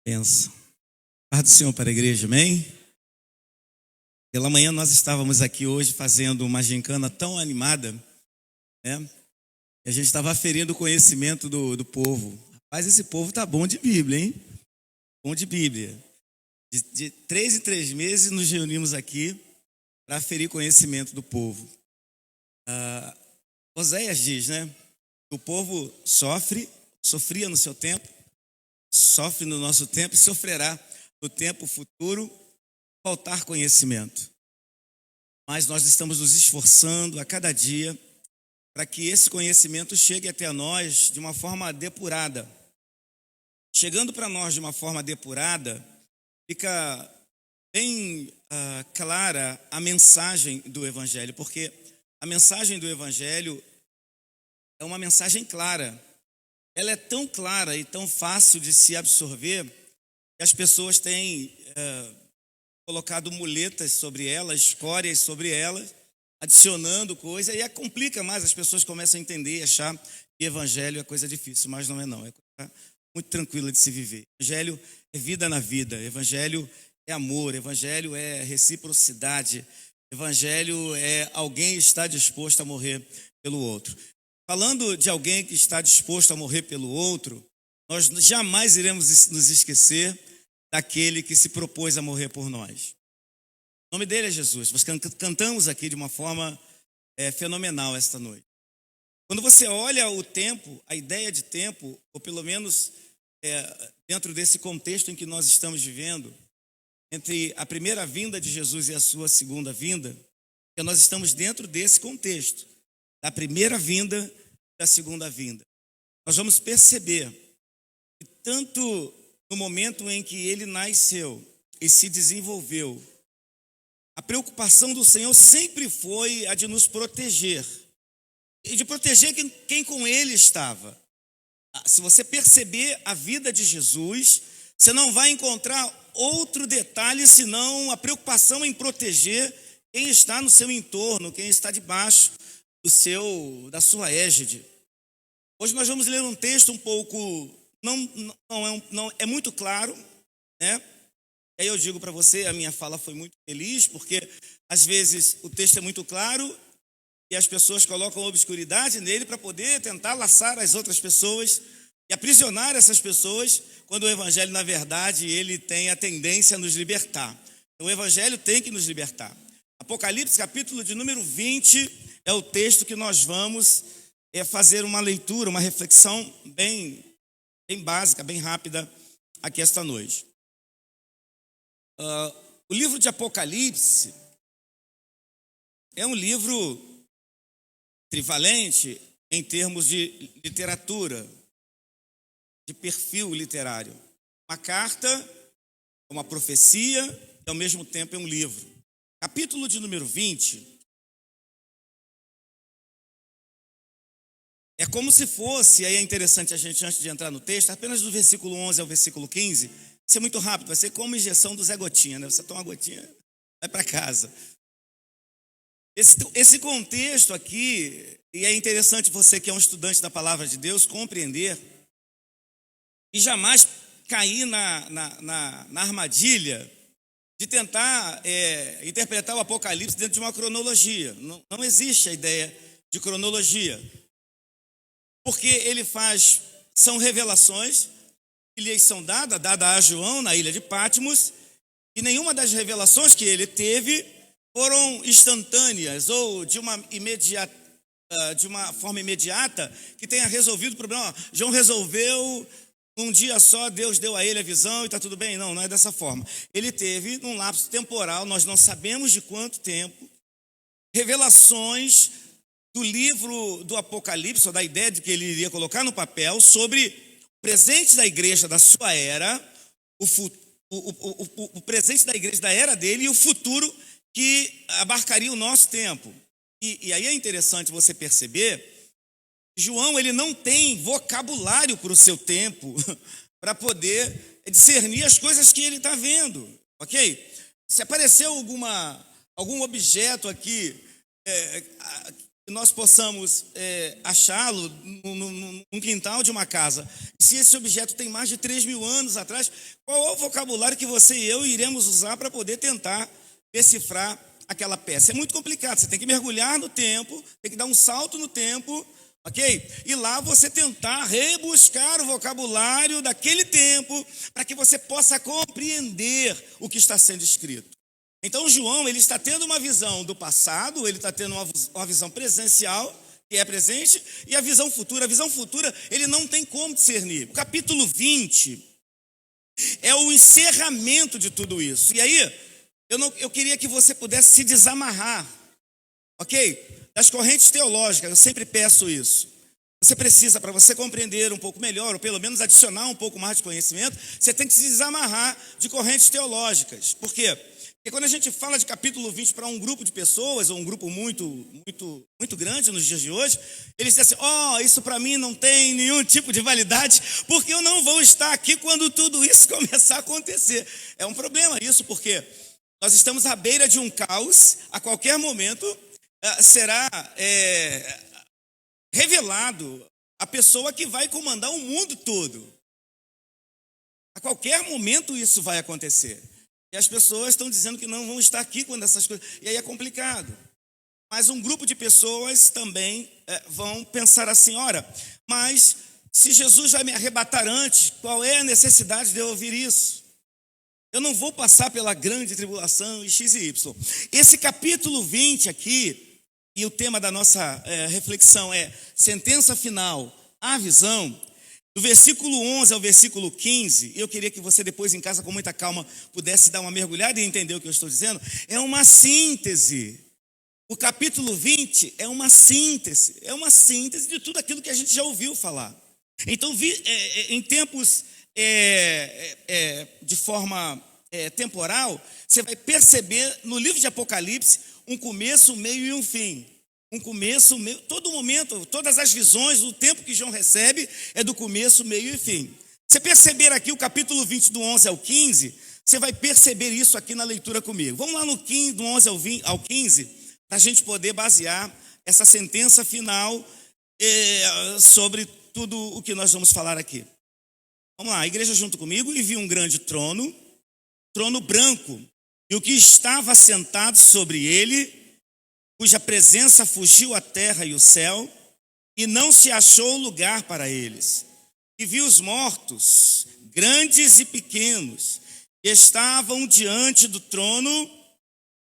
Pensa. Paz do Senhor para a igreja, amém? Pela manhã nós estávamos aqui hoje fazendo uma gincana tão animada, né? E a gente estava aferindo o conhecimento do povo. Rapaz, esse povo tá bom de Bíblia, hein? Bom de Bíblia. De 3 em 3 meses nos reunimos aqui para aferir conhecimento do povo. Oséias diz, né? O povo sofria no seu tempo, sofre no nosso tempo e sofrerá no tempo futuro faltar conhecimento. Mas nós estamos nos esforçando a cada dia para que esse conhecimento chegue até nós de uma forma depurada. Chegando para nós de uma forma depurada, fica bem clara a mensagem do Evangelho, porque a mensagem do Evangelho é uma mensagem clara. Ela é tão clara e tão fácil de se absorver que as pessoas têm colocado muletas sobre ela, escórias sobre ela, adicionando coisa, e complica mais, as pessoas começam a entender e achar que evangelho é coisa difícil, mas não é não, é coisa muito tranquila de se viver. Evangelho é vida na vida, evangelho é amor, evangelho é reciprocidade, evangelho é alguém estar disposto a morrer pelo outro. Falando de alguém que está disposto a morrer pelo outro, nós jamais iremos nos esquecer daquele que se propôs a morrer por nós. O nome dele é Jesus. Nós cantamos aqui de uma forma fenomenal esta noite. Quando você olha o tempo, a ideia de tempo, ou pelo menos dentro desse contexto em que nós estamos vivendo, entre a primeira vinda de Jesus e a sua segunda vinda, que nós estamos dentro desse contexto, da primeira vinda e da segunda vinda. Nós vamos perceber que tanto no momento em que ele nasceu e se desenvolveu, a preocupação do Senhor sempre foi a de nos proteger e de proteger quem com ele estava. Se você perceber a vida de Jesus, você não vai encontrar outro detalhe senão a preocupação em proteger quem está no seu entorno, quem está debaixo da sua égide. Hoje nós vamos ler um texto um pouco, não é muito claro, né? E aí eu digo para você, a minha fala foi muito feliz, porque às vezes o texto é muito claro e as pessoas colocam obscuridade nele para poder tentar laçar as outras pessoas e aprisionar essas pessoas, quando o evangelho, na verdade, ele tem a tendência a nos libertar. Então o evangelho tem que nos libertar. Apocalipse, capítulo de número 20, é o texto que nós vamos fazer uma leitura, uma reflexão bem básica, bem rápida aqui esta noite. O livro de Apocalipse é um livro trivalente em termos de literatura, de perfil literário. Uma carta, uma profecia e ao mesmo tempo é um livro. Capítulo de número 20 é como se fosse, aí é interessante a gente, antes de entrar no texto, apenas do versículo 11 ao versículo 15, vai ser muito rápido, vai ser como injeção do Zé Gotinha, né? Você toma uma gotinha, vai para casa. Esse contexto aqui, e é interessante você que é um estudante da palavra de Deus, compreender e jamais cair na armadilha de tentar interpretar o Apocalipse dentro de uma cronologia. Não existe a ideia de cronologia. Porque são revelações que lhes são dadas a João na ilha de Patmos, e nenhuma das revelações que ele teve foram instantâneas ou de uma forma imediata que tenha resolvido o problema. João resolveu num dia só, Deus deu a ele a visão e está tudo bem. Não é dessa forma. Ele teve, num lapso temporal, nós não sabemos de quanto tempo, revelações do livro do Apocalipse, ou da ideia de que ele iria colocar no papel, sobre o presente da igreja da sua era, o presente da igreja da era dele e o futuro que abarcaria o nosso tempo. E aí é interessante você perceber, João ele não tem vocabulário para o seu tempo, para poder discernir as coisas que ele está vendo, ok? Se apareceu algum objeto aqui, que nós possamos achá-lo num quintal de uma casa. Se esse objeto tem mais de 3.000 anos atrás, qual é o vocabulário que você e eu iremos usar para poder tentar decifrar aquela peça? É muito complicado, você tem que mergulhar no tempo, tem que dar um salto no tempo, ok? E lá você tentar rebuscar o vocabulário daquele tempo para que você possa compreender o que está sendo escrito. Então João, ele está tendo uma visão do passado, ele está tendo uma visão presencial, que é presente, e a visão futura. A visão futura, ele não tem como discernir. O capítulo 20 é o encerramento de tudo isso. E aí, eu queria que você pudesse se desamarrar, ok? Das correntes teológicas, eu sempre peço isso. Você precisa, para você compreender um pouco melhor, ou pelo menos adicionar um pouco mais de conhecimento, você tem que se desamarrar de correntes teológicas. Por quê? Porque quando a gente fala de capítulo 20 para um grupo de pessoas, ou um grupo muito grande nos dias de hoje, eles dizem assim, isso para mim não tem nenhum tipo de validade, porque eu não vou estar aqui quando tudo isso começar a acontecer. É um problema isso, porque nós estamos à beira de um caos, a qualquer momento será revelado a pessoa que vai comandar o mundo todo. A qualquer momento isso vai acontecer. E as pessoas estão dizendo que não vão estar aqui quando essas coisas... E aí é complicado. Mas um grupo de pessoas também vão pensar assim, ora, mas se Jesus vai me arrebatar antes, qual é a necessidade de eu ouvir isso? Eu não vou passar pela grande tribulação e X e Y. Esse capítulo 20 aqui, e o tema da nossa reflexão é sentença final, a visão. Do versículo 11 ao versículo 15, eu queria que você depois em casa com muita calma pudesse dar uma mergulhada e entender o que eu estou dizendo, é uma síntese. O capítulo 20 é uma síntese de tudo aquilo que a gente já ouviu falar. Então, em tempos de forma temporal, você vai perceber no livro de Apocalipse um começo, um meio e um fim. Um começo, meio, todo momento, todas as visões, o tempo que João recebe é do começo, meio e fim. Você perceber aqui o capítulo 20, do 11 ao 15, você vai perceber isso aqui na leitura comigo. Vamos lá no 15, do 11 ao 15, para a gente poder basear essa sentença final sobre tudo o que nós vamos falar aqui. Vamos lá, a igreja junto comigo, e vi um grande trono branco, e o que estava sentado sobre ele, cuja presença fugiu a terra e o céu, e não se achou lugar para eles. E vi os mortos, grandes e pequenos, que estavam diante do trono,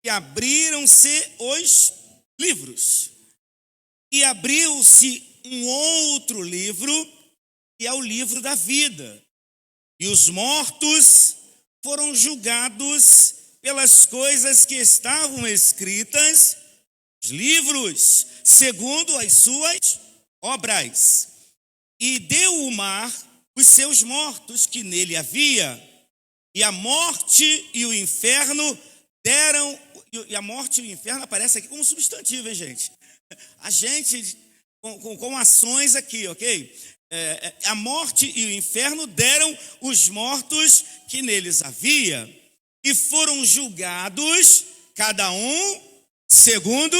e abriram-se os livros. E abriu-se um outro livro, que é o livro da vida. E os mortos foram julgados pelas coisas que estavam escritas, os livros, segundo as suas obras. E deu o mar os seus mortos que nele havia, e a morte e o inferno deram... E a morte e o inferno aparece aqui como substantivo, hein, gente? A gente, com ações aqui, ok? A morte e o inferno deram os mortos que neles havia, e foram julgados, cada um segundo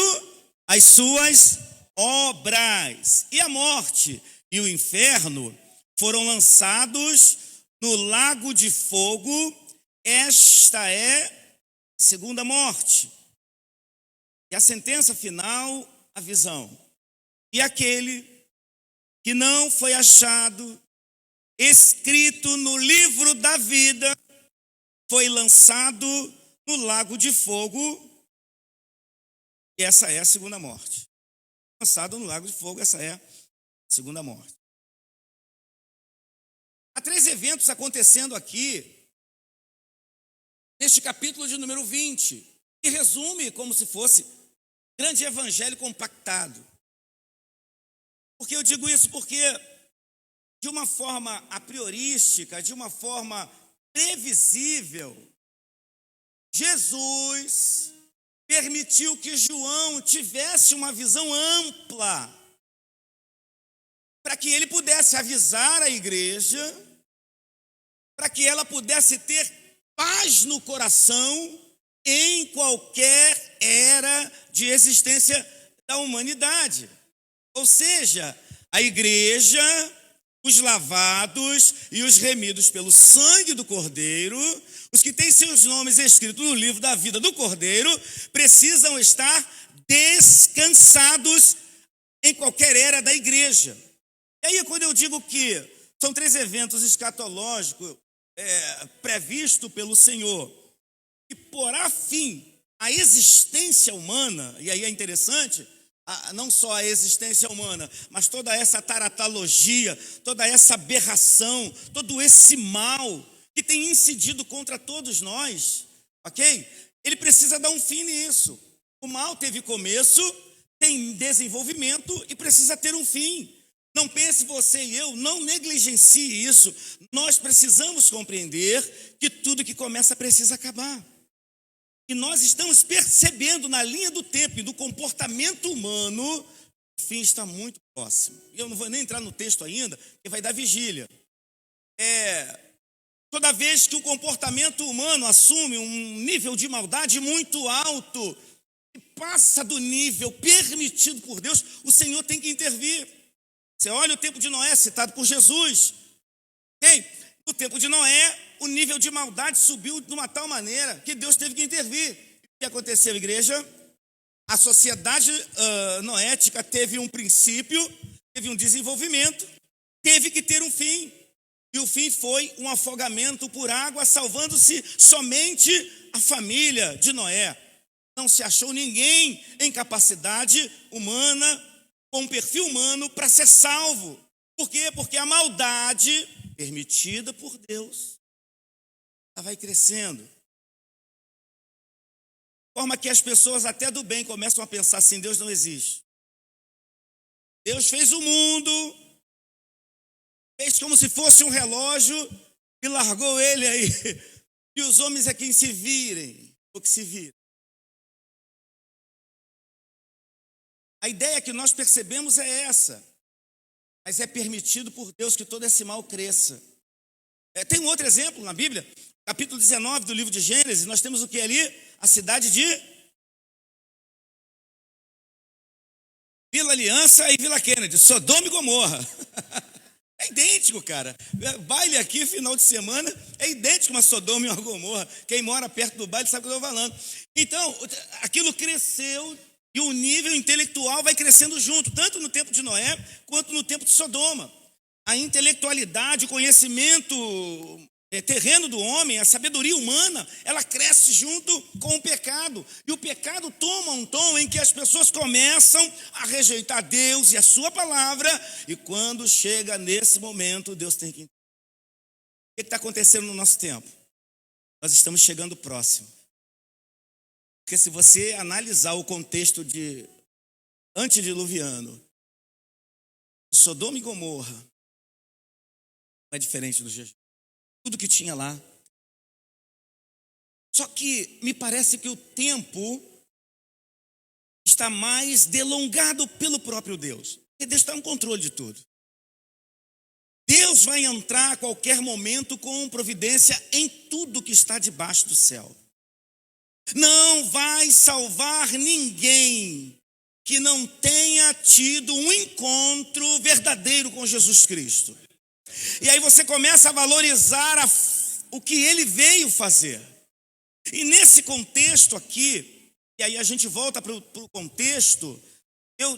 as suas obras. E a morte e o inferno foram lançados no lago de fogo. Esta é a segunda morte. E a sentença final, a visão. E aquele que não foi achado escrito no livro da vida foi lançado no lago de fogo. E essa é a segunda morte. Lançado no lago de fogo, essa é a segunda morte. Há 3 eventos acontecendo aqui, neste capítulo de número 20, que resume como se fosse grande evangelho compactado. Por que eu digo isso? Porque de uma forma a priorística, de uma forma previsível, Jesus permitiu que João tivesse uma visão ampla, para que ele pudesse avisar a igreja, para que ela pudesse ter paz no coração em qualquer era de existência da humanidade. Ou seja, a igreja, os lavados e os remidos pelo sangue do Cordeiro, os que têm seus nomes escritos no livro da vida do Cordeiro, precisam estar descansados em qualquer era da igreja. E aí, quando eu digo que são 3 eventos escatológicos previstos pelo Senhor, que porá fim à existência humana, e aí é interessante, não só a existência humana, mas toda essa taratologia, toda essa aberração, todo esse mal que tem incidido contra todos nós, ok? Ele precisa dar um fim nisso. O mal teve começo, tem desenvolvimento e precisa ter um fim. Não pense você e eu, não negligencie isso. Nós precisamos compreender que tudo que começa precisa acabar. E nós estamos percebendo na linha do tempo e do comportamento humano, o fim está muito próximo. E eu não vou nem entrar no texto ainda, porque vai dar vigília. Toda vez que o comportamento humano assume um nível de maldade muito alto, e passa do nível permitido por Deus, o Senhor tem que intervir. Você olha o tempo de Noé, citado por Jesus. No tempo de Noé, o nível de maldade subiu de uma tal maneira que Deus teve que intervir. O que aconteceu, igreja? A sociedade noética teve um princípio, teve um desenvolvimento, teve que ter um fim. E o fim foi um afogamento por água, salvando-se somente a família de Noé. Não se achou ninguém em capacidade humana, com um perfil humano, para ser salvo. Por quê? Porque a maldade permitida por Deus, ela vai crescendo. De forma que as pessoas até do bem começam a pensar assim: Deus não existe. Deus fez o mundo, fez como se fosse um relógio e largou ele aí. E os homens é quem se virem, ou que se viram. A ideia que nós percebemos é essa. Mas é permitido por Deus que todo esse mal cresça. Tem um outro exemplo na Bíblia, capítulo 19 do livro de Gênesis. Nós temos o que ali? A cidade de Vila Aliança e Vila Kennedy, Sodoma e Gomorra. É idêntico, cara. Baile aqui, final de semana, é idêntico uma Sodoma e uma Gomorra. Quem mora perto do baile sabe o que eu estou falando. Então, aquilo cresceu e o nível intelectual vai crescendo junto, tanto no tempo de Noé quanto no tempo de Sodoma. A intelectualidade, o conhecimento terreno do homem, a sabedoria humana, ela cresce junto com o pecado. E o pecado toma um tom em que as pessoas começam a rejeitar Deus e a sua palavra. E quando chega nesse momento, Deus tem que entender. O que está acontecendo no nosso tempo? Nós estamos chegando próximo. Porque se você analisar o contexto de antediluviano, Sodoma e Gomorra, não é diferente do Jesus. Tudo que tinha lá. Só que me parece que o tempo está mais delongado pelo próprio Deus. Porque Deus está no controle de tudo. Deus vai entrar a qualquer momento com providência em tudo que está debaixo do céu. Não vai salvar ninguém que não tenha tido um encontro verdadeiro com Jesus Cristo. E aí você começa a valorizar o que ele veio fazer. E nesse contexto aqui, e aí a gente volta para o contexto,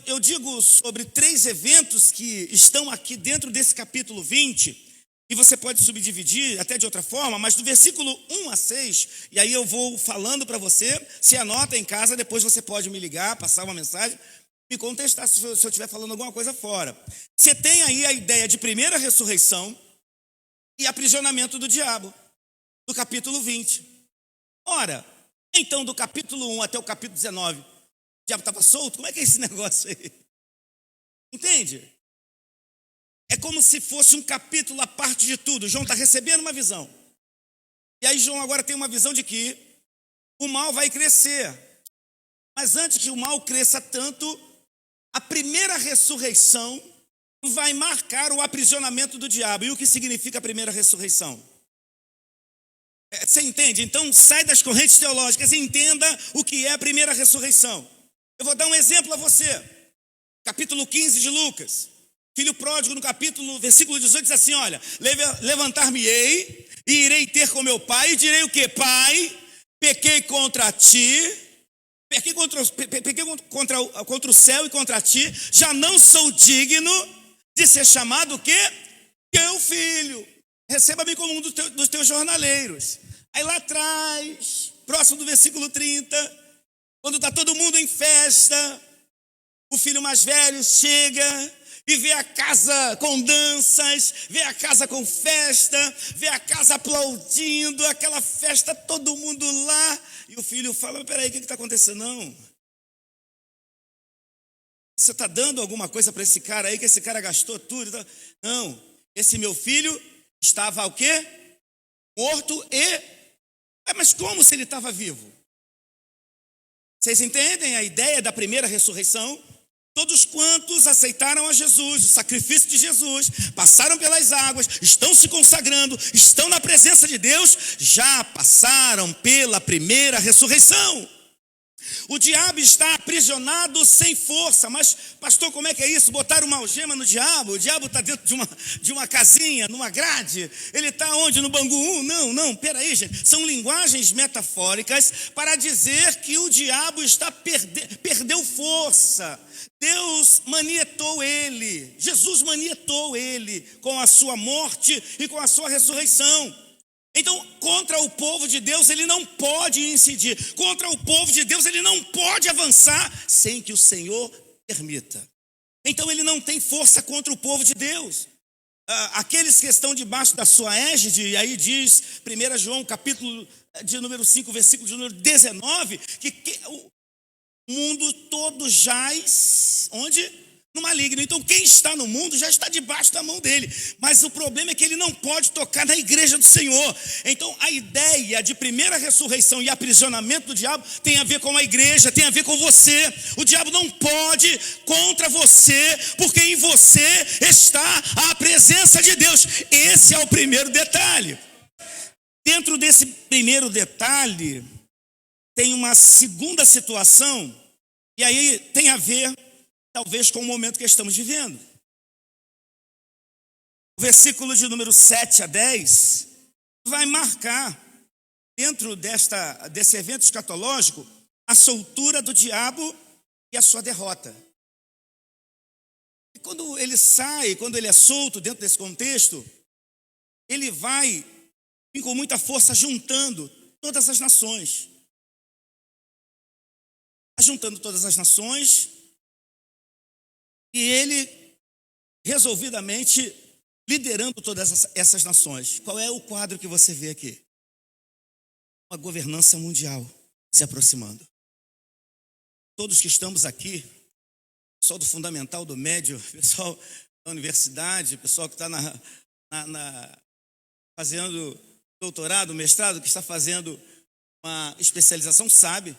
eu digo sobre 3 eventos que estão aqui dentro desse capítulo 20, e você pode subdividir até de outra forma, mas do versículo 1 a 6, e aí eu vou falando para você, se anota em casa, depois você pode me ligar, passar uma mensagem, me contestar se eu estiver falando alguma coisa fora. Você tem aí a ideia de primeira ressurreição e aprisionamento do diabo, do capítulo 20. Ora, então do capítulo 1 até o capítulo 19, o diabo estava solto? Como é que é esse negócio aí? Entende? É como se fosse um capítulo à parte de tudo. João está recebendo uma visão. E aí João agora tem uma visão de que o mal vai crescer. Mas antes que o mal cresça tanto, a primeira ressurreição vai marcar o aprisionamento do diabo. E o que significa a primeira ressurreição? Você entende? Então sai das correntes teológicas e entenda o que é a primeira ressurreição. Eu vou dar um exemplo a você. Capítulo 15 de Lucas. Filho pródigo, no versículo 18, diz assim, olha, levantar-me-ei e irei ter com meu pai, e direi o quê? Pai, pequei contra ti, pequei contra o céu e contra ti, já não sou digno de ser chamado o quê? Teu filho. Receba-me como um dos teus jornaleiros. Aí lá atrás, próximo do versículo 30, quando está todo mundo em festa, o filho mais velho chega e vê a casa com danças, vê a casa com festa, vê a casa aplaudindo, aquela festa, todo mundo lá. E o filho fala, peraí, o que está acontecendo? Não. Você está dando alguma coisa para esse cara aí, que esse cara gastou tudo? Não, esse meu filho estava o quê? Morto mas como se ele estava vivo? Vocês entendem a ideia da primeira ressurreição? Todos quantos aceitaram a Jesus, o sacrifício de Jesus, passaram pelas águas, estão se consagrando, estão na presença de Deus, já passaram pela primeira ressurreição. O diabo está aprisionado sem força. Mas, pastor, como é que é isso? Botaram uma algema no diabo? O diabo está dentro de uma casinha, numa grade? Ele está onde? No Bangu 1? Não, peraí, gente. São linguagens metafóricas para dizer que o diabo perdeu força. Deus manietou ele, Jesus manietou ele com a sua morte e com a sua ressurreição. Então, contra o povo de Deus ele não pode incidir, contra o povo de Deus ele não pode avançar sem que o Senhor permita. Então ele não tem força contra o povo de Deus. Aqueles que estão debaixo da sua égide, e aí diz 1 João capítulo de número 5, versículo de número 19, que o mundo todo jaz, onde? No maligno. Então quem está no mundo já está debaixo da mão dele, mas o problema é que ele não pode tocar na igreja do Senhor. Então a ideia de primeira ressurreição e aprisionamento do diabo tem a ver com a igreja, tem a ver com você. O diabo não pode contra você, porque em você está a presença de Deus. Esse é o primeiro detalhe. Dentro desse primeiro detalhe tem uma segunda situação, e aí tem a ver talvez com o momento que estamos vivendo. O versículo de número 7 a 10 vai marcar, dentro desse evento escatológico, a soltura do diabo e a sua derrota. E quando ele sai, quando ele é solto dentro desse contexto, ele vai vir com muita força juntando todas as nações. Juntando todas as nações, e ele resolvidamente liderando todas essas nações. Qual é o quadro que você vê aqui? Uma governança mundial se aproximando. Todos que estamos aqui, pessoal do fundamental, do médio, pessoal da universidade, pessoal que está fazendo doutorado, mestrado, que está fazendo uma especialização, sabe,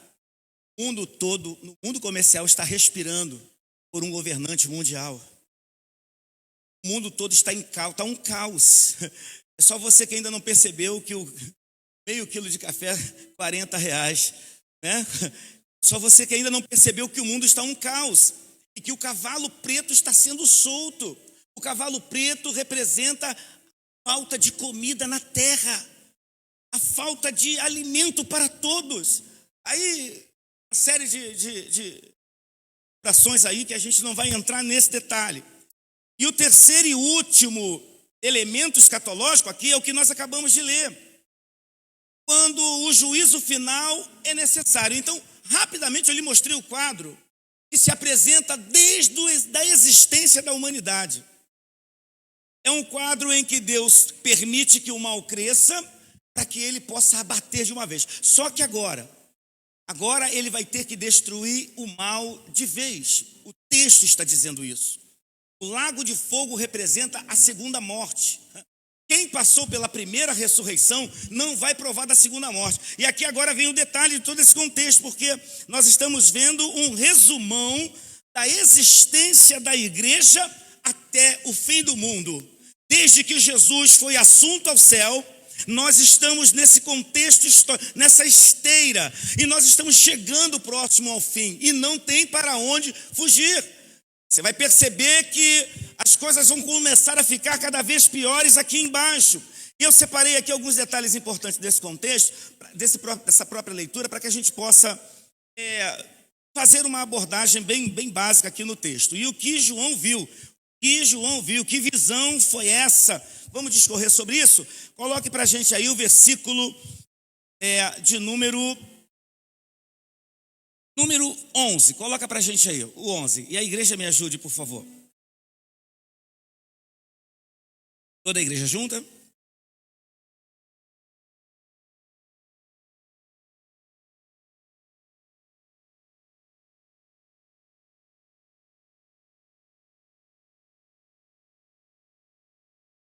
o mundo todo, no mundo comercial, está respirando por um governante mundial. O mundo todo está em caos, está um caos. É só você que ainda não percebeu que o meio quilo de café, R$40, né? Só você que ainda não percebeu que o mundo está um caos e que o cavalo preto está sendo solto. O cavalo preto representa a falta de comida na terra, a falta de alimento para todos. Aí, uma série de ações aí que a gente não vai entrar nesse detalhe. E o terceiro e último elemento escatológico aqui é o que nós acabamos de ler. Quando o juízo final é necessário. Então, rapidamente eu lhe mostrei o quadro que se apresenta desde a existência da humanidade. É um quadro em que Deus permite que o mal cresça para que ele possa abater de uma vez. Só que agora ele vai ter que destruir o mal de vez. O texto está dizendo isso. O lago de fogo representa a segunda morte. Quem passou pela primeira ressurreição não vai provar da segunda morte. E aqui agora vem o detalhe de todo esse contexto, porque nós estamos vendo um resumão da existência da igreja até o fim do mundo. Desde que Jesus foi assunto ao céu, Nós estamos nesse contexto histórico, nessa esteira, e nós estamos chegando próximo ao fim, e não tem para onde fugir. Você vai perceber que as coisas vão começar a ficar cada vez piores aqui embaixo. E eu separei aqui alguns detalhes importantes desse contexto, dessa própria leitura, para que a gente possa fazer uma abordagem bem básica aqui no texto. E o que João viu? Que visão foi essa? Vamos discorrer sobre isso? Coloque para a gente aí o versículo de número 11. Coloca para a gente aí, o 11. E a igreja me ajude, por favor. Toda a igreja junta?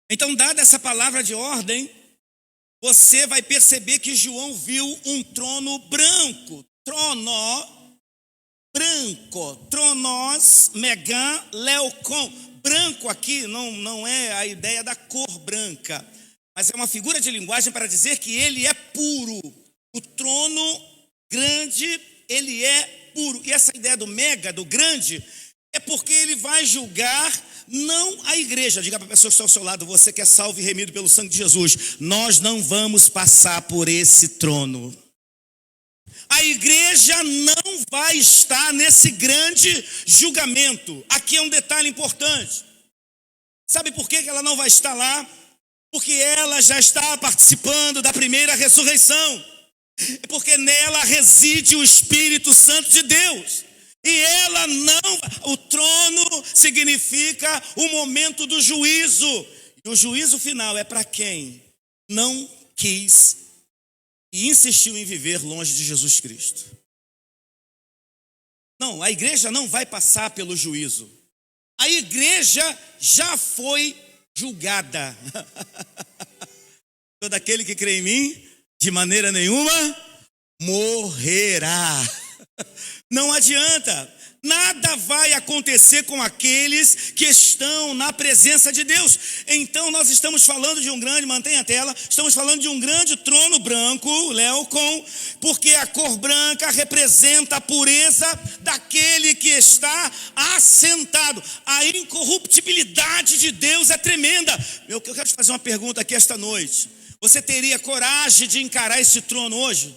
Então, dada essa palavra de ordem, você vai perceber que João viu um trono branco. Tronos, megan, leocon. Branco aqui não é a ideia da cor branca, mas é uma figura de linguagem para dizer que ele é puro. O trono grande, ele é puro. E essa ideia do mega, do grande, é porque ele vai julgar não a igreja. Diga para a pessoa que está ao seu lado: você que é salvo e remido pelo sangue de Jesus, nós não vamos passar por esse trono. A igreja não vai estar nesse grande julgamento. Aqui é um detalhe importante. Sabe por que ela não vai estar lá? Porque ela já está participando da primeira ressurreição. Porque nela reside o Espírito Santo de Deus. E ela não... O trono significa o momento do juízo. E o juízo final é para quem não quis e insistiu em viver longe de Jesus Cristo. Não, a igreja não vai passar pelo juízo. A igreja já foi julgada. Todo aquele que crê em mim, de maneira nenhuma, morrerá. Não adianta. Nada vai acontecer com aqueles que estão na presença de Deus. Então nós estamos falando de um grande, mantenha a tela, estamos falando de um grande trono branco, leocon, porque a cor branca representa a pureza daquele que está assentado. A incorruptibilidade de Deus é tremenda. Eu quero te fazer uma pergunta aqui esta noite. Você teria coragem de encarar esse trono hoje?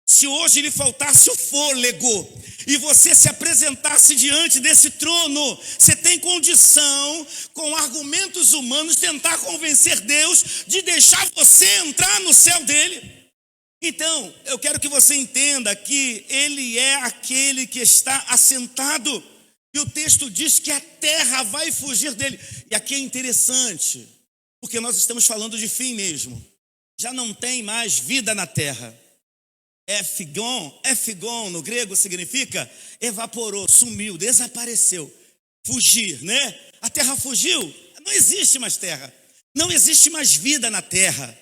Se hoje lhe faltasse o fôlego e você se apresentasse diante desse trono, você tem condição, com argumentos humanos, tentar convencer Deus de deixar você entrar no céu dele? Então, eu quero que você entenda que ele é aquele que está assentado, e o texto diz que a terra vai fugir dele. E aqui é interessante, porque nós estamos falando de fim mesmo. Já não tem mais vida na terra. Efigon no grego significa evaporou, sumiu, desapareceu, fugir, né? A terra fugiu, não existe mais terra, não existe mais vida na terra.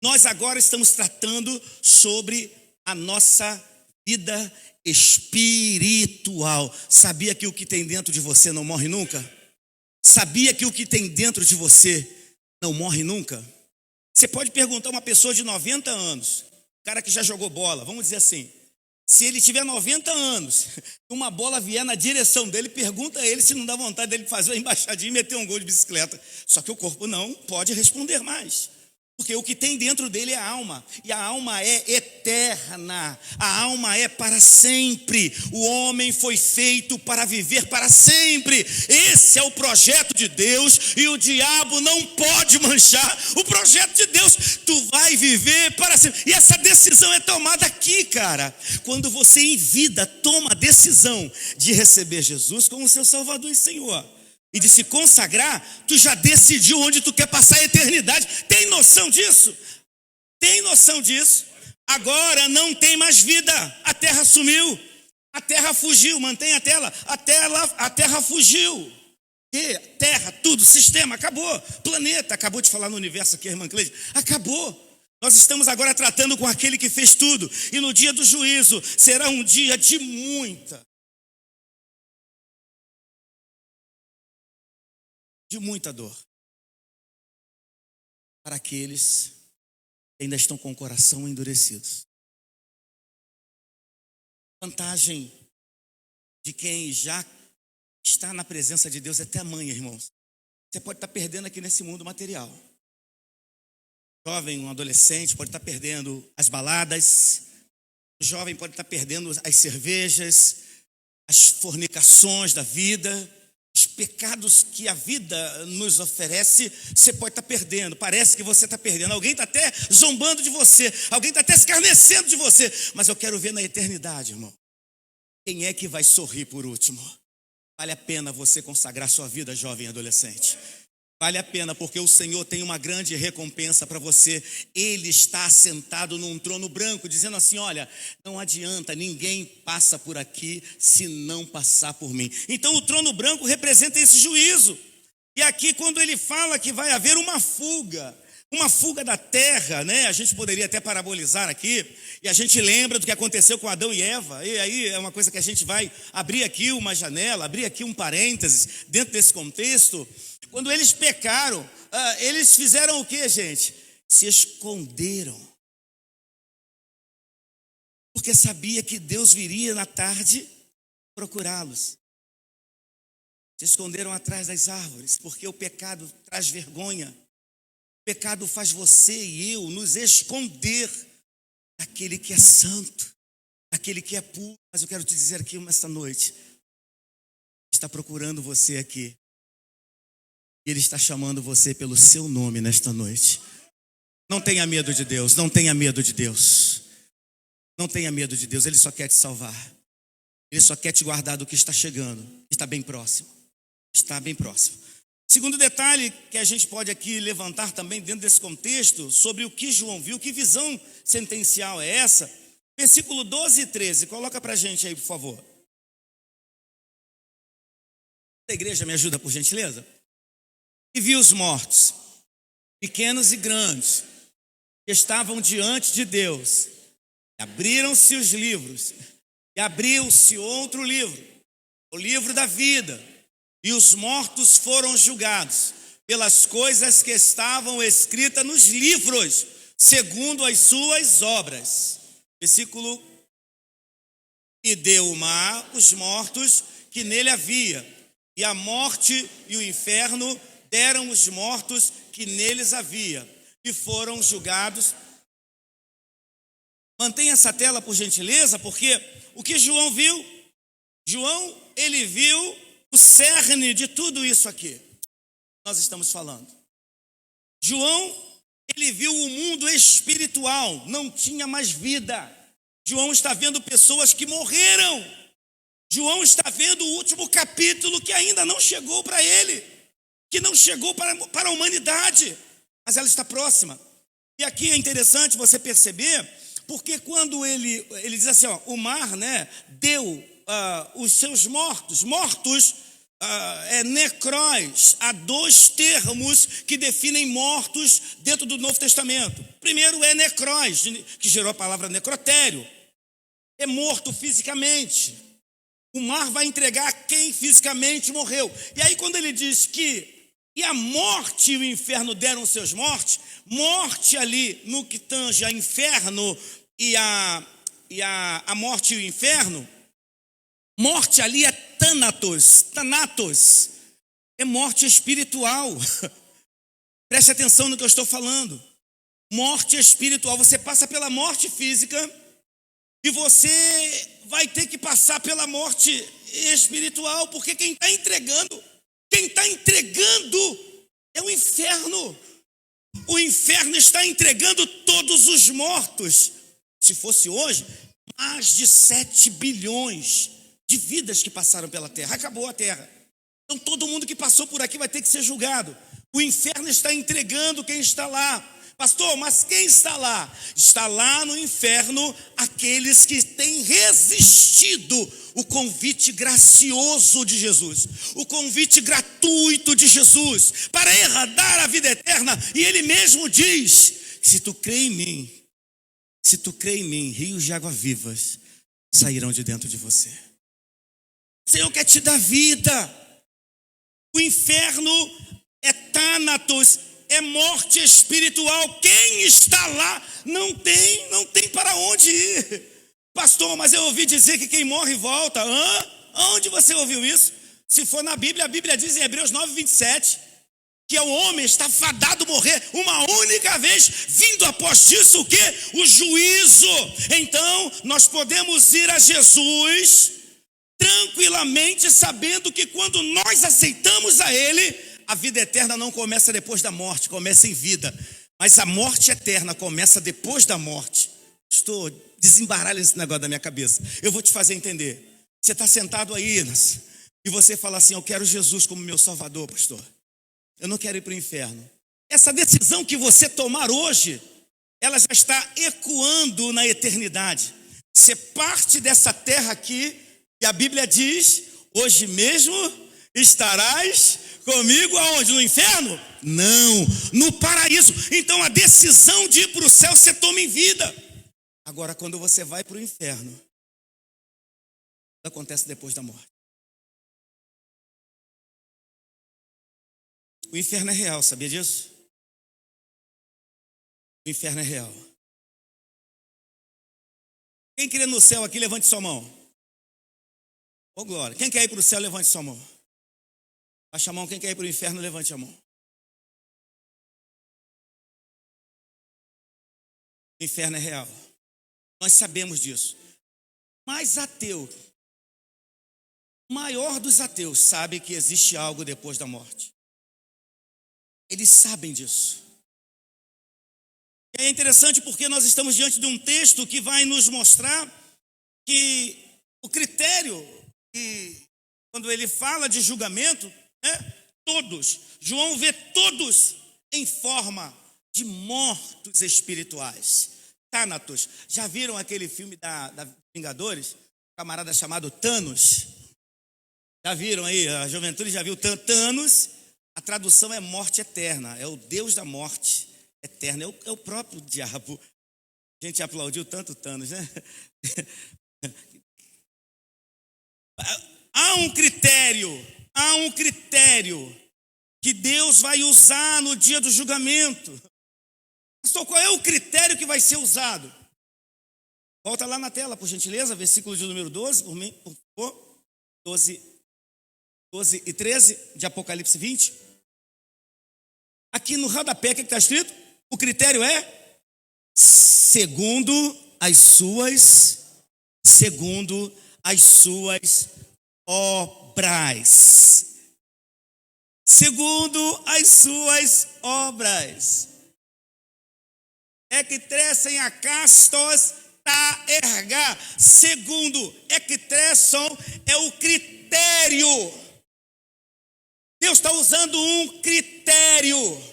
Nós agora estamos tratando sobre a nossa vida espiritual. Sabia que o que tem dentro de você não morre nunca? Sabia que o que tem dentro de você não morre nunca? Você pode perguntar a uma pessoa de 90 anos, cara que já jogou bola, vamos dizer assim, se ele tiver 90 anos, uma bola vier na direção dele, pergunta a ele se não dá vontade dele fazer uma embaixadinha e meter um gol de bicicleta. Só que o corpo não pode responder mais, porque o que tem dentro dele é a alma, e a alma é eterna, a alma é para sempre. O homem foi feito para viver para sempre. Esse é o projeto de Deus, e o diabo não pode manchar o projeto de Deus. Tu vai viver para sempre, e essa decisão é tomada aqui, cara. Quando você em vida toma a decisão de receber Jesus como seu Salvador e Senhor, e de se consagrar, tu já decidiu onde tu quer passar a eternidade. Tem noção disso? Tem noção disso? Agora não tem mais vida. A terra sumiu. A terra fugiu. Mantenha a tela. A terra fugiu. E terra, tudo, sistema, acabou. Planeta, acabou de falar no universo aqui, a irmã Cleide. Acabou. Nós estamos agora tratando com aquele que fez tudo. E no dia do juízo será um dia de muita dor para aqueles ainda estão com o coração endurecidos. Vantagem de quem já está na presença de Deus é tamanha, irmãos. Você pode estar perdendo aqui nesse mundo material. Um jovem, um adolescente pode estar perdendo as baladas. O jovem pode estar perdendo as cervejas, as fornicações da vida, os pecados que a vida nos oferece. Você pode estar perdendo, parece que você está perdendo. Alguém está até zombando de você, alguém está até escarnecendo de você. Mas eu quero ver na eternidade, irmão, quem é que vai sorrir por último? Vale a pena você consagrar sua vida, jovem e adolescente. Vale a pena, porque o Senhor tem uma grande recompensa para você. Ele está assentado num trono branco, dizendo assim: olha, não adianta, ninguém passa por aqui se não passar por mim. Então o trono branco representa esse juízo. E aqui, quando ele fala que vai haver uma fuga da terra, né? A gente poderia até parabolizar aqui, e a gente lembra do que aconteceu com Adão e Eva. E aí é uma coisa que a gente vai abrir aqui uma janela, abrir aqui um parênteses dentro desse contexto. Quando eles pecaram, eles fizeram o que, gente? Se esconderam. Porque sabia que Deus viria na tarde procurá-los. Se esconderam atrás das árvores, porque o pecado traz vergonha. O pecado faz você e eu nos esconder daquele que é santo, daquele que é puro. Mas eu quero te dizer aqui nesta noite, está procurando você aqui. Ele está chamando você pelo seu nome nesta noite. Não tenha medo de Deus, não tenha medo de Deus. Não tenha medo de Deus, Ele só quer te salvar. Ele só quer te guardar do que está chegando. Está bem próximo. Está bem próximo. Segundo detalhe que a gente pode aqui levantar também dentro desse contexto, sobre o que João viu, que visão sentencial é essa? Versículo 12 e 13, coloca pra gente aí, por favor. A igreja me ajuda, por gentileza? E viu os mortos, pequenos e grandes, que estavam diante de Deus. Abriram-se os livros, e abriu-se outro livro, o livro da vida, e os mortos foram julgados pelas coisas que estavam escritas nos livros, segundo as suas obras. Versículo: e deu o mar os mortos que nele havia, e a morte e o inferno deram os mortos que neles havia, e foram julgados. Mantenha essa tela, por gentileza, porque o que João viu? João, ele viu o cerne de tudo isso aqui nós estamos falando. João, ele viu o mundo espiritual, não tinha mais vida. João está vendo pessoas que morreram. João está vendo o último capítulo que ainda não chegou para ele, que não chegou para a humanidade, mas ela está próxima. E aqui é interessante você perceber, porque quando ele diz assim, ó, o mar, né, deu os seus mortos, é necróis. Há dois termos que definem mortos dentro do Novo Testamento. Primeiro é necróis, que gerou a palavra necrotério, é morto fisicamente. O mar vai entregar quem fisicamente morreu. E aí quando ele diz que e a morte e o inferno deram seus mortes, morte ali no que tange a inferno e a morte e o inferno, morte ali é thanatos, é morte espiritual. Preste atenção no que eu estou falando. Morte espiritual, você passa pela morte física e você vai ter que passar pela morte espiritual, porque quem está entregando é o inferno. O inferno está entregando todos os mortos. Se fosse hoje, mais de 7 bilhões de vidas que passaram pela terra. Acabou a terra. Então todo mundo que passou por aqui vai ter que ser julgado. O inferno está entregando quem está lá. Pastor, mas quem está lá? Está lá no inferno aqueles que têm resistido o convite gracioso de Jesus, o convite gratuito de Jesus para herdar a vida eterna. E ele mesmo diz: se tu crê em mim, rios de água vivas sairão de dentro de você. O Senhor quer te dar vida. O inferno é thanatos, é morte espiritual. Quem está lá não tem para onde ir. Pastor, mas eu ouvi dizer que quem morre volta. Onde você ouviu isso? Se for na Bíblia, a Bíblia diz em Hebreus 9:27 que o homem está fadado a morrer uma única vez, vindo após isso o quê? O juízo. Então, nós podemos ir a Jesus tranquilamente, sabendo que quando nós aceitamos a Ele, a vida eterna não começa depois da morte, começa em vida. Mas a morte eterna começa depois da morte. Estou desembaralhando esse negócio da minha cabeça. Eu vou te fazer entender. Você está sentado aí, e você fala assim: eu quero Jesus como meu Salvador, pastor. Eu não quero ir para o inferno. Essa decisão que você tomar hoje, ela já está ecoando na eternidade. Você parte dessa terra aqui, e a Bíblia diz: hoje mesmo estarás comigo aonde? No inferno? Não, no paraíso. Então a decisão de ir para o céu você toma em vida. Agora, quando você vai para o inferno, acontece depois da morte. O inferno é real, sabia disso? O inferno é real. Quem quer ir no céu aqui, levante sua mão. Ô glória. Quem quer ir para o céu, levante sua mão. Baixa a mão. Quem quer ir para o inferno, levante a mão. O inferno é real. Nós sabemos disso. Mas ateu, o maior dos ateus, sabe que existe algo depois da morte. Eles sabem disso. É interessante porque nós estamos diante de um texto que vai nos mostrar que o critério, que quando ele fala de julgamento, todos, João vê todos em forma de mortos espirituais, Thanatos. Já viram aquele filme da Vingadores? Um camarada chamado Thanos. Já viram aí? A juventude já viu Thanos? A tradução é morte eterna, é o Deus da morte eterna, é o próprio diabo. A gente aplaudiu tanto Thanos, né? Há um critério que Deus vai usar no dia do julgamento. Pastor, qual é o critério que vai ser usado? Volta lá na tela, por gentileza, versículo de número 12, por favor. 12 e 13 de Apocalipse 20. Aqui no rodapé, o que está escrito? O critério é segundo as suas obras. Segundo as suas obras. Ectresem acastos ta erga. Segundo, ectresson é o critério. Deus está usando um critério.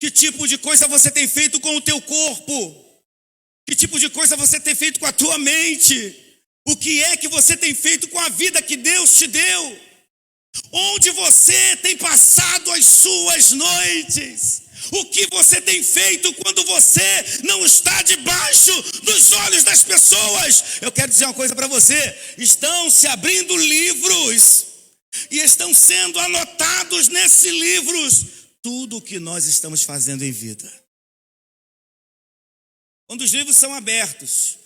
Que tipo de coisa você tem feito com o teu corpo? Que tipo de coisa você tem feito com a tua mente? O que é que você tem feito com a vida que Deus te deu? Onde você tem passado as suas noites? O que você tem feito quando você não está debaixo dos olhos das pessoas? Eu quero dizer uma coisa para você: estão se abrindo livros e estão sendo anotados nesses livros tudo o que nós estamos fazendo em vida. Quando os livros são abertos,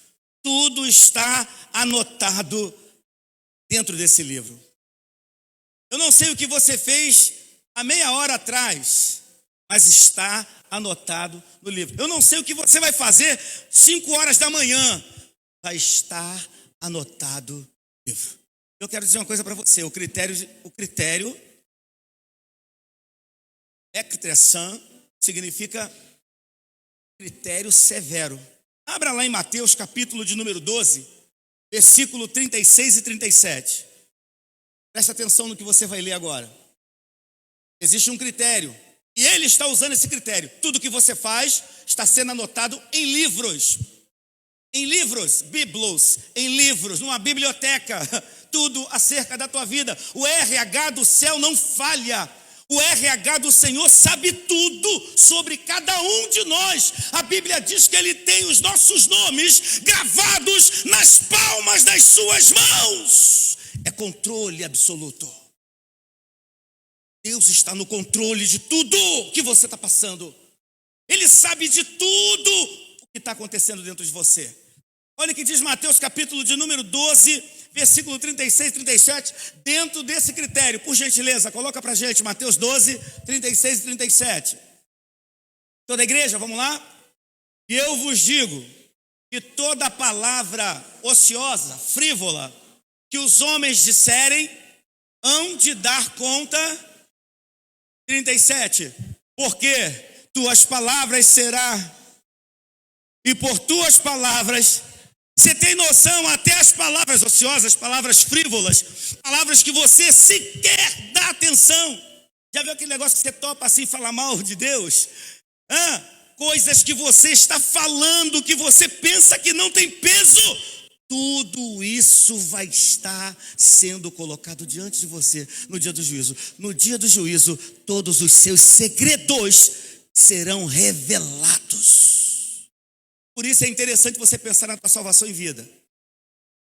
tudo está anotado dentro desse livro. Eu não sei o que você fez há meia hora atrás, mas está anotado no livro. Eu não sei o que você vai fazer 5 horas da manhã, vai estar anotado no livro. Eu quero dizer uma coisa para você: o critério ectressan significa critério severo. Abra lá em Mateus capítulo de número 12, versículo 36 e 37. Presta atenção no que você vai ler agora. Existe um critério, e ele está usando esse critério. Tudo que você faz está sendo anotado em livros. Em livros, biblos, em livros, numa biblioteca. Tudo acerca da tua vida. O RH do céu não falha. O RH do Senhor sabe tudo sobre cada um de nós. A Bíblia diz que Ele tem os nossos nomes gravados nas palmas das suas mãos. É controle absoluto. Deus está no controle de tudo que você está passando. Ele sabe de tudo o que está acontecendo dentro de você. Olha o que diz Mateus capítulo de número 12, versículo 36 e 37, dentro desse critério. Por gentileza, coloca para a gente Mateus 12, 36 e 37. Toda a igreja, vamos lá? E eu vos digo que toda palavra ociosa, frívola, que os homens disserem, hão de dar conta. 37, porque tuas palavras será, e por tuas palavras, você tem noção, até as palavras ociosas, palavras frívolas, palavras que você sequer dá atenção. Já viu aquele negócio que você topa assim, falar mal de Deus? Coisas que você está falando, que você pensa que não tem peso. Tudo isso vai estar sendo colocado diante de você no dia do juízo. No dia do juízo, todos os seus segredos serão revelados. Por isso é interessante você pensar na tua salvação em vida.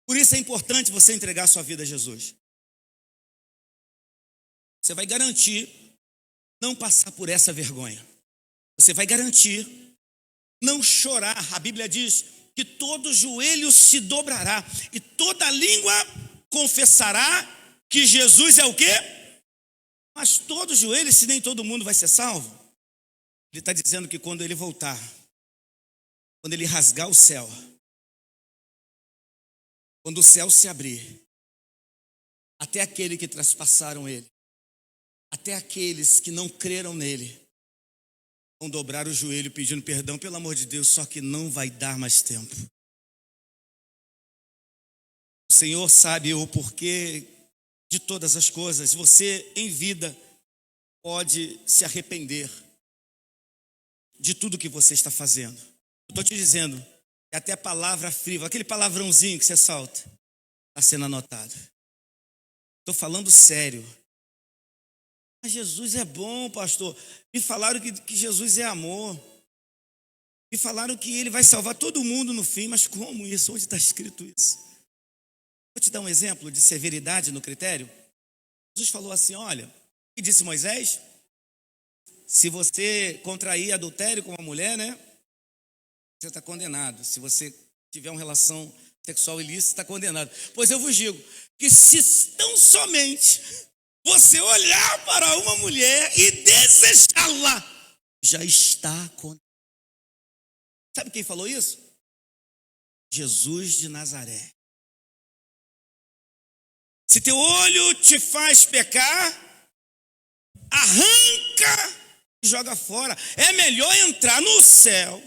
Por isso é importante você entregar a sua vida a Jesus. Você vai garantir não passar por essa vergonha. Você vai garantir não chorar. A Bíblia diz que todo joelho se dobrará e toda língua confessará que Jesus é o quê? Mas todo joelho, se nem todo mundo vai ser salvo. Ele está dizendo que quando ele voltar, quando ele rasgar o céu, quando o céu se abrir, até aquele que traspassaram ele, até aqueles que não creram nele, vão dobrar o joelho pedindo perdão, pelo amor de Deus, só que não vai dar mais tempo. O Senhor sabe o porquê de todas as coisas. Você, em vida, pode se arrepender de tudo que você está fazendo. Eu estou te dizendo, é até a palavra frívola, aquele palavrãozinho que você solta, está sendo anotado. Estou falando sério. Mas Jesus é bom, pastor. Me falaram que Jesus é amor. Me falaram que ele vai salvar todo mundo no fim. Mas como isso? Onde está escrito isso? Vou te dar um exemplo de severidade no critério. Jesus falou assim, olha, o que disse Moisés? Se você contrair adultério com uma mulher, né? Você está condenado. Se você tiver uma relação sexual ilícita, está condenado. Pois eu vos digo que se tão somente você olhar para uma mulher e desejá-la, já está condenado. Sabe quem falou isso? Jesus de Nazaré. Se teu olho te faz pecar, arranca e joga fora. É melhor entrar no céu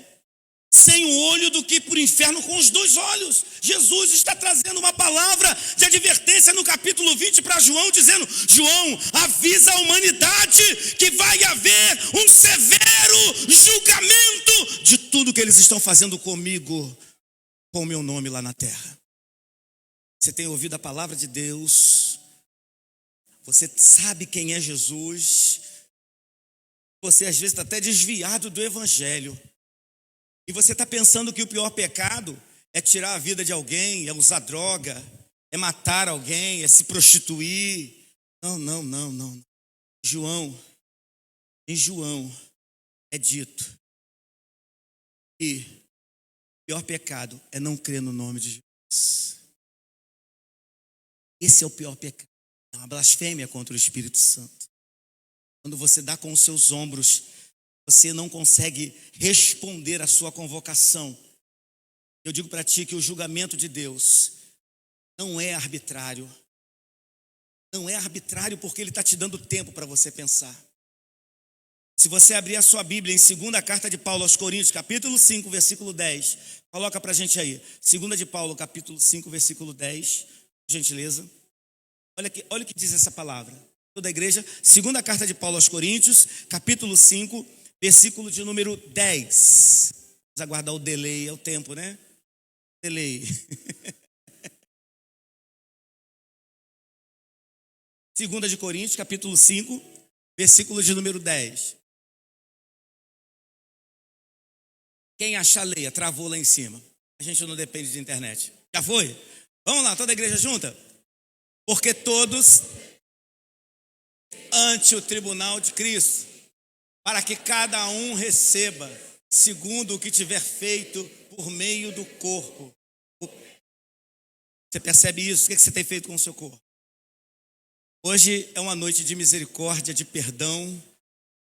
sem o olho do que por inferno com os dois olhos. Jesus está trazendo uma palavra de advertência no capítulo 20 para João, dizendo, João, avisa a humanidade que vai haver um severo julgamento de tudo que eles estão fazendo comigo, com o meu nome lá na terra. Você tem ouvido a palavra de Deus, você sabe quem é Jesus, você às vezes está até desviado do evangelho. E você está pensando que o pior pecado é tirar a vida de alguém, é usar droga, é matar alguém, é se prostituir. Não. Em João é dito que o pior pecado é não crer no nome de Jesus. Esse é o pior pecado. É uma blasfêmia contra o Espírito Santo. Quando você dá com os seus ombros, você não consegue responder à sua convocação. Eu digo para ti que o julgamento de Deus não é arbitrário. Não é arbitrário porque Ele está te dando tempo para você pensar. Se você abrir a sua Bíblia em 2ª carta de Paulo aos Coríntios, capítulo 5, versículo 10. Coloca para a gente aí. 2ª de Paulo, capítulo 5, versículo 10. Por gentileza. Olha o que diz essa palavra. Toda a igreja. 2ª carta de Paulo aos Coríntios, capítulo 5, versículo de número 10. Vamos aguardar o delay, é o tempo, né? Delay. 2ª de Coríntios, capítulo 5, versículo de número 10. Quem achar, leia. Travou lá em cima. A gente não depende de internet. Já foi? Vamos lá, toda a igreja junta? Porque todos ante o tribunal de Cristo, para que cada um receba segundo o que tiver feito por meio do corpo. Você percebe isso? O que você tem feito com o seu corpo? Hoje é uma noite de misericórdia, de perdão,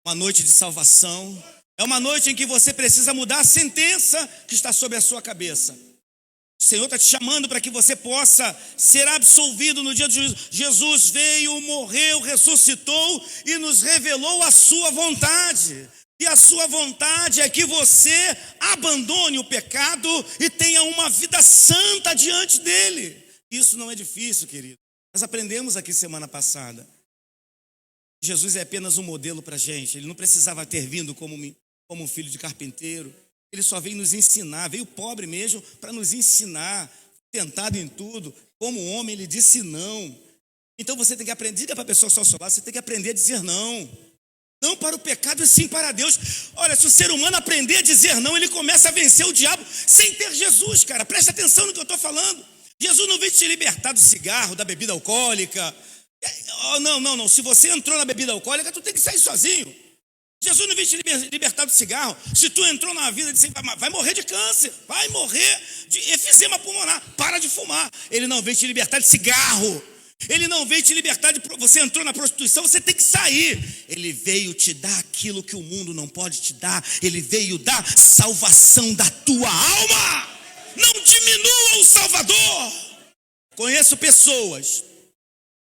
uma noite de salvação. É uma noite em que você precisa mudar a sentença que está sobre a sua cabeça. O Senhor está te chamando para que você possa ser absolvido no dia de juízo. Jesus veio, morreu, ressuscitou e nos revelou a sua vontade. E a sua vontade é que você abandone o pecado e tenha uma vida santa diante dele. Isso não é difícil, querido. Nós aprendemos aqui semana passada. Jesus é apenas um modelo para a gente. Ele não precisava ter vindo como um filho de carpinteiro. Ele só veio nos ensinar, veio pobre mesmo para nos ensinar, tentado em tudo. Como homem, ele disse não. Então você tem que aprender, diga para a pessoa que está ao seu lado, você tem que aprender a dizer não. Não para o pecado e sim para Deus. Olha, se o ser humano aprender a dizer não, ele começa a vencer o diabo sem ter Jesus, cara. Presta atenção no que eu estou falando. Jesus não veio te libertar do cigarro, da bebida alcoólica. Não. Se você entrou na bebida alcoólica, tu tem que sair sozinho. Jesus não veio te libertar do cigarro. Se tu entrou na vida, vai morrer de câncer, vai morrer de efizema pulmonar. Para de fumar. Ele não veio te libertar de cigarro. Ele não veio te libertar de... Você entrou na prostituição, você tem que sair. Ele veio te dar aquilo que o mundo não pode te dar. Ele veio dar salvação da tua alma. Não diminua o Salvador. Conheço pessoas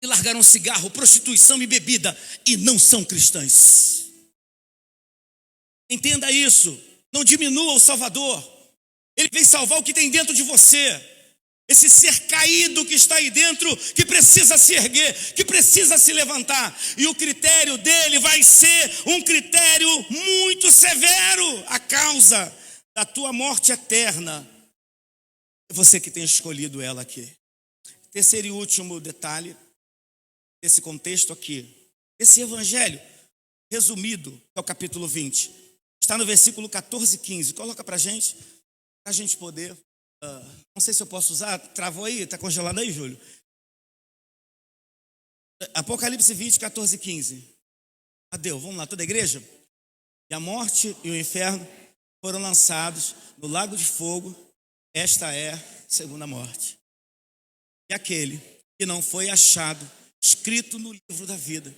que largaram cigarro, prostituição e bebida e não são cristãs. Entenda isso. Não diminua o Salvador. Ele vem salvar o que tem dentro de você. Esse ser caído que está aí dentro, que precisa se erguer, que precisa se levantar. E o critério dele vai ser um critério muito severo. A causa da tua morte eterna é você que tem escolhido ela aqui. Terceiro e último detalhe desse contexto aqui. Esse evangelho resumido, que é o capítulo 20, está no versículo 14 e 15. Coloca para a gente poder... não sei se eu posso usar. Travou aí? Está congelado aí, Júlio? Apocalipse 20, 14 e 15. Adeus, vamos lá, toda a igreja? E a morte e o inferno foram lançados no lago de fogo. Esta é a segunda morte. E aquele que não foi achado escrito no livro da vida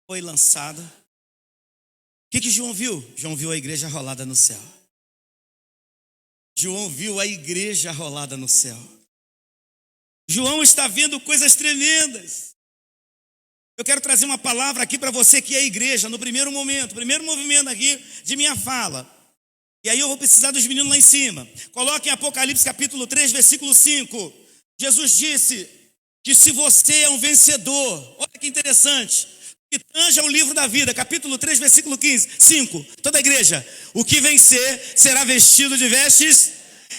foi lançado. O que João viu? João viu a igreja rolada no céu. João viu a igreja rolada no céu. João está vendo coisas tremendas. Eu quero trazer uma palavra aqui para você que é a igreja, no primeiro movimento aqui de minha fala. E aí eu vou precisar dos meninos lá em cima. Coloquem Apocalipse capítulo 3, versículo 5. Jesus disse que se você é um vencedor, olha que interessante, que tanja o livro da vida, capítulo 3, versículo 5, toda a igreja, o que vencer será vestido de vestes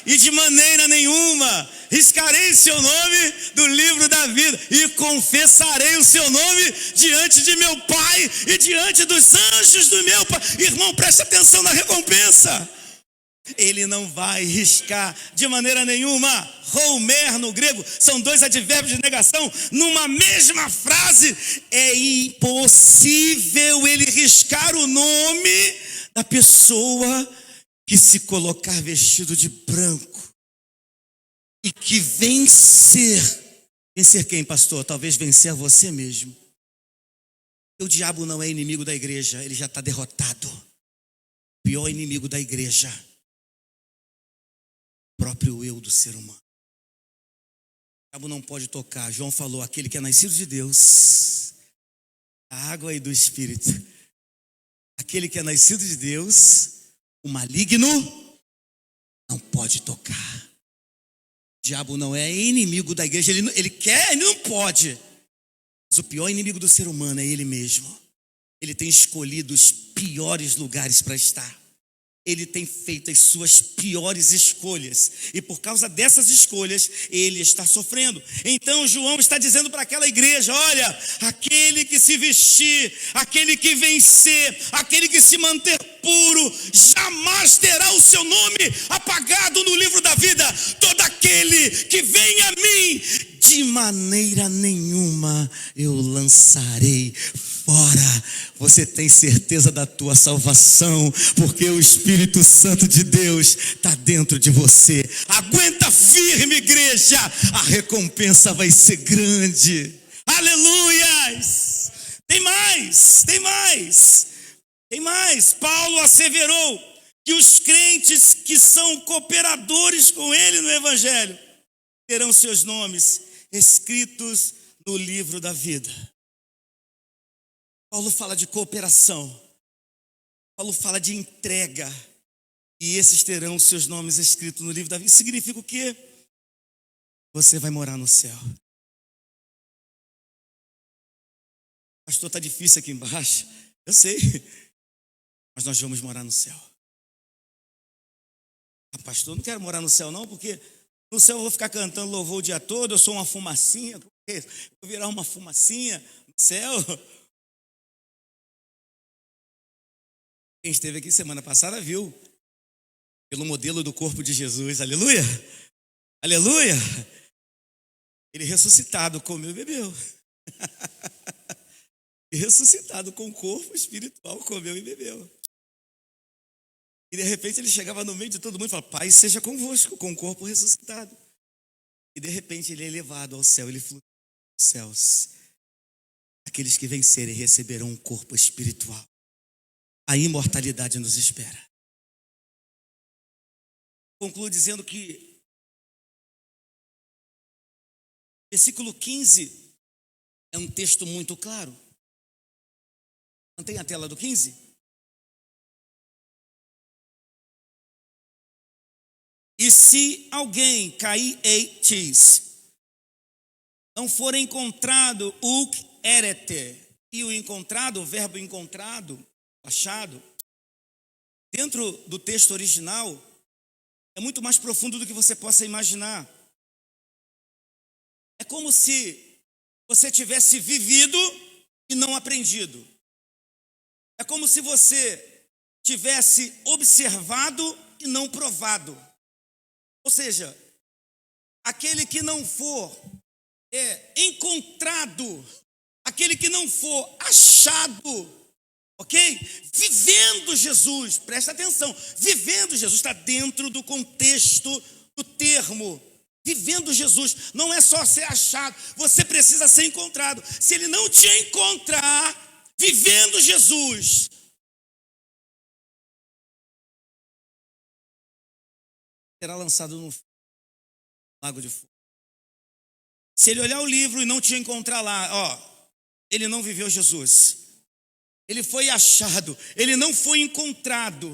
e de maneira nenhuma riscarei seu nome do livro da vida e confessarei o seu nome diante de meu Pai e diante dos anjos do meu Pai. Irmão, preste atenção na recompensa. Ele não vai riscar de maneira nenhuma. Homer no grego são dois advérbios de negação numa mesma frase. É impossível ele riscar o nome da pessoa que se colocar vestido de branco e que vencer. Vencer quem, pastor? Talvez vencer você mesmo. O diabo não é inimigo da igreja, ele já está derrotado. O pior inimigo da igreja, o próprio eu do ser humano. O diabo não pode tocar. João falou, aquele que é nascido de Deus, da água e do Espírito. Aquele que é nascido de Deus, o maligno não pode tocar. O diabo não é inimigo da igreja, ele quer, ele não pode. Mas o pior inimigo do ser humano é ele mesmo. Ele tem escolhido os piores lugares para estar. Ele tem feito as suas piores escolhas. E por causa dessas escolhas, ele está sofrendo. Então João está dizendo para aquela igreja, olha, aquele que se vestir, aquele que vencer, aquele que se manter puro, jamais terá o seu nome apagado no livro da vida. Todo aquele que vem a mim, de maneira nenhuma eu lançarei fora, você tem certeza da tua salvação, porque o Espírito Santo de Deus está dentro de você. Aguenta firme, igreja, a recompensa vai ser grande. Aleluias! Tem mais, tem mais, tem mais. Paulo asseverou que os crentes que são cooperadores com ele no Evangelho terão seus nomes escritos no livro da vida. Paulo fala de cooperação, Paulo fala de entrega, e esses terão seus nomes escritos no livro da vida. Isso significa o quê? Você vai morar no céu. Pastor, está difícil aqui embaixo, eu sei, mas nós vamos morar no céu. Ah, pastor, não quero morar no céu não, porque no céu eu vou ficar cantando louvor o dia todo, eu sou uma fumacinha, vou virar uma fumacinha no céu. Quem esteve aqui semana passada viu, pelo modelo do corpo de Jesus, aleluia, aleluia, ele ressuscitado comeu e bebeu, e ressuscitado com o corpo espiritual comeu e bebeu. E de repente ele chegava no meio de todo mundo e falava: Pai, seja convosco, com o corpo ressuscitado. E de repente ele é elevado ao céu, ele flutua nos céus. Aqueles que vencerem receberão um corpo espiritual. A imortalidade nos espera. Concluo dizendo que versículo 15 é um texto muito claro. Mantém a tela do 15. E se alguém cair não for encontrado o erete, e o encontrado, o verbo encontrado, achado, dentro do texto original, é muito mais profundo do que você possa imaginar. É como se você tivesse vivido e não aprendido. É como se você tivesse observado e não provado. Ou seja, aquele que não for encontrado, aquele que não for achado, ok? Vivendo Jesus, presta atenção, vivendo Jesus está dentro do contexto do termo. Vivendo Jesus, não é só ser achado, você precisa ser encontrado. Se ele não te encontrar, vivendo Jesus, será lançado no lago de fogo. Se ele olhar o livro e não te encontrar lá, ele não viveu Jesus. Ele foi achado, ele não foi encontrado.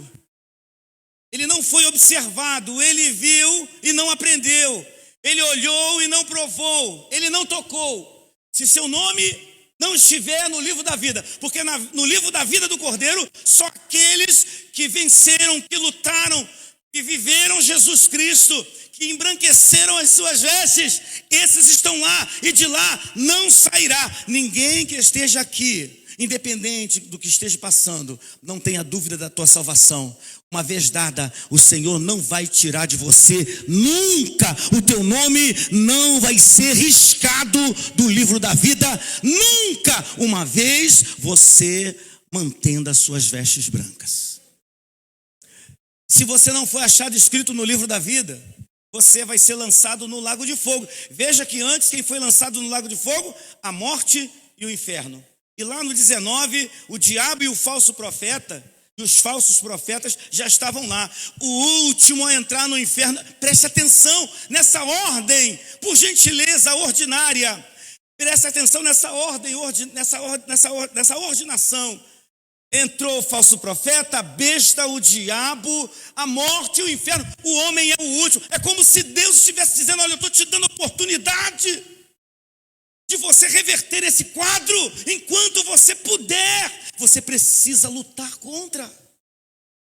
Ele não foi observado, ele viu e não aprendeu. Ele olhou e não provou, ele não tocou. Se seu nome não estiver no livro da vida, porque no livro da vida do Cordeiro, só aqueles que venceram, que lutaram, que viveram Jesus Cristo, que embranqueceram as suas vestes, esses estão lá, e de lá não sairá ninguém que esteja aqui, independente do que esteja passando. Não tenha dúvida da tua salvação. Uma vez dada, o Senhor não vai tirar de você nunca. O teu nome não vai ser riscado do livro da vida nunca, uma vez você mantendo as suas vestes brancas. Se você não foi achado escrito no livro da vida, você vai ser lançado no lago de fogo. Veja que antes, quem foi lançado no lago de fogo? A morte e o inferno. E lá no 19, o diabo e o falso profeta, e os falsos profetas já estavam lá. O último a entrar no inferno, preste atenção nessa ordem, por gentileza ordinária. Preste atenção nessa ordem, nessa ordenação. Entrou o falso profeta, a besta, o diabo, a morte e o inferno. O homem é o último. É como se Deus estivesse dizendo: olha, eu estou te dando oportunidade de você reverter esse quadro enquanto você puder. Você precisa lutar contra.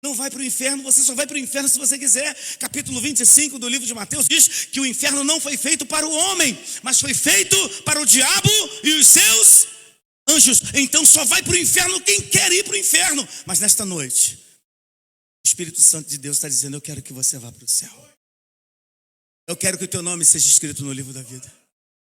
Não vai para o inferno, você só vai para o inferno se você quiser. Capítulo 25 do livro de Mateus diz que o inferno não foi feito para o homem, mas foi feito para o diabo e os seus anjos. Então só vai para o inferno quem quer ir para o inferno. Mas nesta noite, o Espírito Santo de Deus está dizendo: eu quero que você vá para o céu. Eu quero que o teu nome seja escrito no livro da vida.